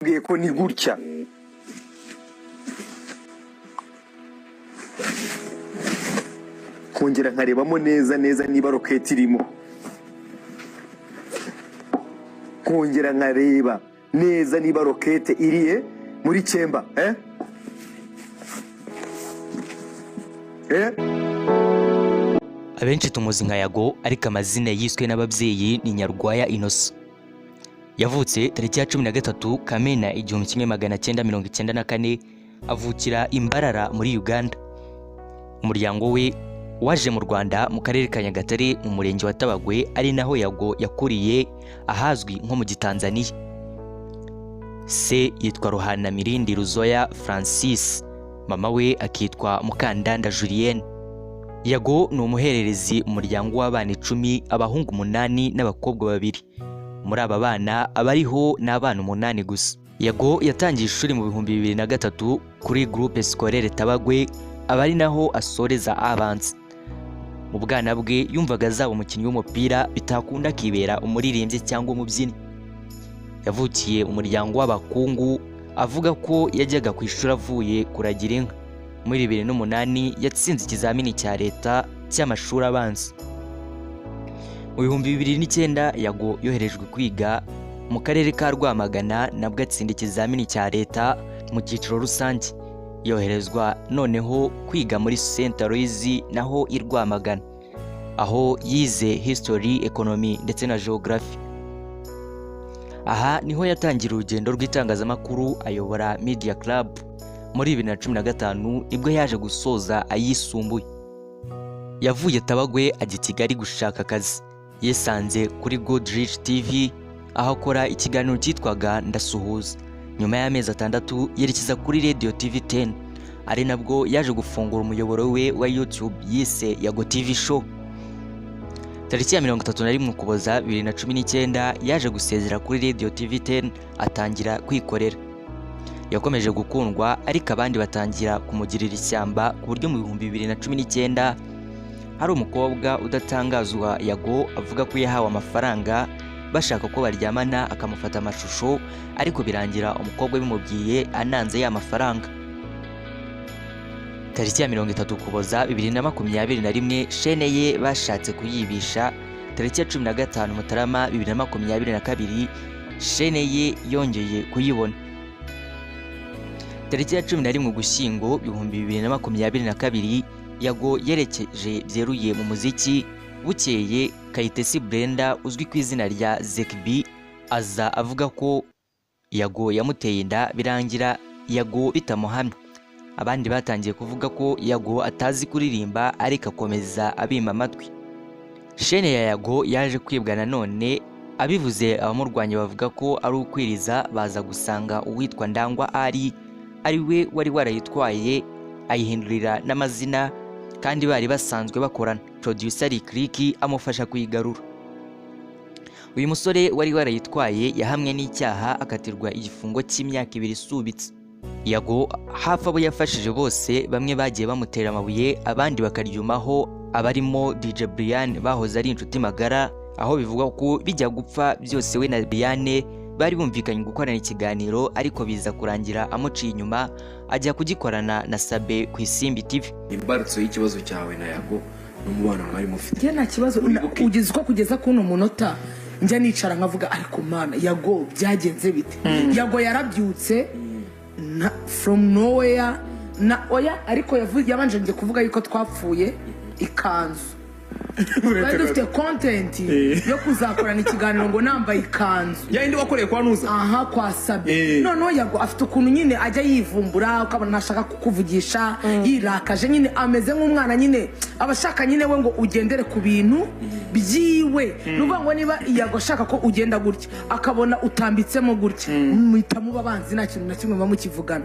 ngiye ko ni gutya kongera nkarebamo neza niba roketi irimo, kongera nkareba neza niba rokete iriye muri cyemba Abenshi tumuzi nka Yago, ariko amazina yiswe n'ababyeyi ni Nyarwaya Innocent. Yavutse tariki ya 13 Kamena 1994, avukira Imbarara muri Uganda. Umuryango we waje mu Rwanda mu karere ka Nyagatare mu murenge wa Tabagwe, ari naho Yago yakuriye ahazwi nko mu Gitanzania. Se yitwa Ruhana Mirindi Ruzoya Francis, mama we akitwa Mukandanda Julienne. Yago ni umuhererezi mu muryango w'abana 10, abahungu 8 n'abakobwa 2. Muri aba bana abariho n'abana 8 gusa. Yago yatangiye ishuri mu 2003 kuri Groupe Scolaire Tabagwe, abari naho asoreza avance. Mu bwana bwe yumvaga azaba umukinnyi w'umupira bitakunda kibera umuririmbyi cyangwa umubyinnyi. Yavukiye umuryango w'abakungu, avuga ko yajyaga ku ishuri avuye kuragira inka. Muri 2008 yatsinze ikizamini cya leta cy'amashuri abanza. Mu 2009 Yago yoherejwe kwiga mu karere ka Rwamagana, nabwo atsinda ikizamini cya leta mu cyiciro rusange. Yoherezwa noneho kwiga muri St Aloys naho i Rwamagana, aho yize history, economy ndetse na geography. Aha niho yatangira urugendo rw'itangazamakuru, ayobora Media Club. Muri 2015 nibwo yaje gusoza ayisumbuye. Yavuye Tabagwe ajya Kigali gushaka akazi. Yesanze kuri Goodrich TV aho akora ikiganiro cyitwaga Ndasuhuza. Nyuma y'amezi 6 yerekeza kuri Radio TV 10, ari nabwo yaje gufungura umuyoboro we wa YouTube yise Yago TV Show. Tariki ya 31 Ukuboza 2019 yaje gusezera kuri Radio TV 10, atangira kwikorera. Yakomeje gukundwa, ariko abandi batangira kumugirira ishyamba ku buryo mu 2019 hari umukobwa udatangazwa Yago avuga ko yahawe amafaranga bashaka ko baryamana, akamufata amashusho, ariko birangira umukobwa bimubwiye ananze ya mafaranga. Tariki ya 30 Ukuboza 2021 shene ye bashatse kuyibisha. Tariki ya 15 Mutarama 2022 shene ye yongeye kuyibona. Tariki ya 11 Ugushyingo 2022 Yago yerekeje byeruye mu muziki. Bukeye Kayitesi Brenda uzwi ku izina rya Zekbi aza avuga ko Yago yamuteye inda, birangira Yago bitamuhamye. Abandi batangiye kuvuga ko Yago atazi kuririmba, ariko akomeza abima amatwi. Shene ya Yago yaje kwibwa nanone, abivuze abamurwanya bavuga ko ari ukwiriza, baza gusanga uwitwa Ndangwa ari we wari warayitwaye, ayihindurira n'amazina, kandi bari basanzwe bakorana. Producer Lick amufasha kuyigarura. Uyu musore wari warayitwaye yahamwe n'icyaha, akatirwa igifungo cy'imyaka 2 isubitse. Yago hafi abo yafashije bose, bamwe bagiye bamutera amabuye, abandi bakaryumaho, abarimo DJ Brian bahoze ari inshuti magara, aho bivugwa ko bijya gupfa byose we na Brian bari bumvikanye gukorana ikiganiro, ariko biza kurangira amuciye inyuma, ajya kugikorana na Sabe ku Isimbi TV. Imbarutso y'ikibazo cyawe na Yago n'umubano mwari mufite. Nta kibazo ugeze ko kugeza kuno munota njya nicara nkavuga, ariko mana Yago byagenze bite? Yago yarabyutse from nowhere na oya, ariko yabanje nje kuvuga yuko twapfuye ikanzu. Bari dufite content yo kuzakorana ikiganiro ngo nambaye ikanzu yindi wakoreye kwa Nuza. Aha kwa Sabe. Noneho Yago afite ukuntu nyine ajya yivumbura, ukabona nashaka kukuvugisha, yirakaje nyine, ameze nk'umwana nyine abashaka nyine we ngo ugendere ku bintu byiwe. Nuvuga ngo niba Yago ashaka ko ugenda gutya, akabona utambitsemo gutya, muhita muba banzi nta kintu na kimwe bamukivugana.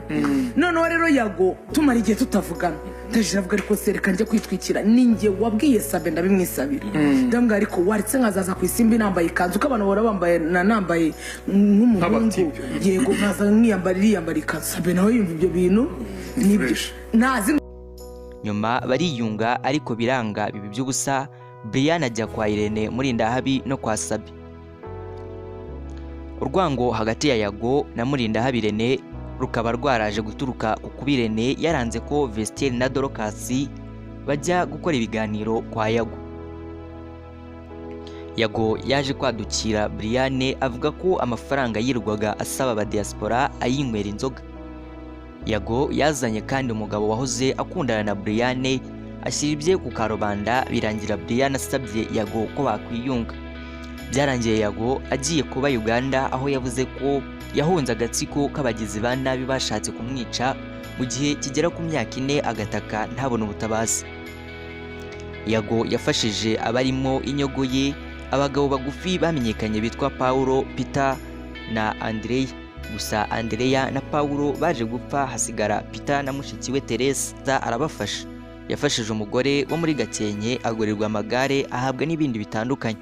Noneho rero Yago tumara igihe tutavugana, ndaje avuga ariko sereka njye kwitwikira, ninjye wabwiye Sabe ndabimwisabira. Ndambwa ariko waritse nkazaza ku Isimbi nambaye ikanzu, ukabana bora bambaye nambaye nk'umuhungu. Yego nkaza nkiyambara ikanzu. Sabe nawe yumva ibyo bintu nibyo nazi. Nyuma bariyunga, ariko biranga bibi by'ubusa. Brian ajya kwa Irene muri Ndahabi no kwa Sabe. urwango hagati ya Yago na Murindahabirene rukaba rwaraje guturuka ku kubirene yaranze ko Vestiaire na Dorcas bajya gukora ibiganiro kwa Yago. Yago yaje kwadukira Briane avuga ko amafaranga yirwaga asaba aba diaspora ayinywera inzoga. Yago yazanye kandi umugabo wahoze akundana na Briane ashyira ibye ku karubanda, birangira Briane asabye Yago ko bakwiyunga. Byarangiye Yago agiye kuba Uganda, aho yavuze ko yahunze agatsiko k'abagizi ba nabi bashatse kumwica mu gihe kigera ku myaka 4 agataka ntabone ubutabazi. Yago yafashije abarimo inyogo ye abagabo bagufi bamenyekanye bitwa Paulo, Peter na Andrea. Gusa Andrea na Paulo baje gupfa, hasigara Peter na mushiki we Teresa arabafasha. Yafashije umugore wo muri Gakenke agurirwa amagare, ahabwa n'ibindi bitandukanye.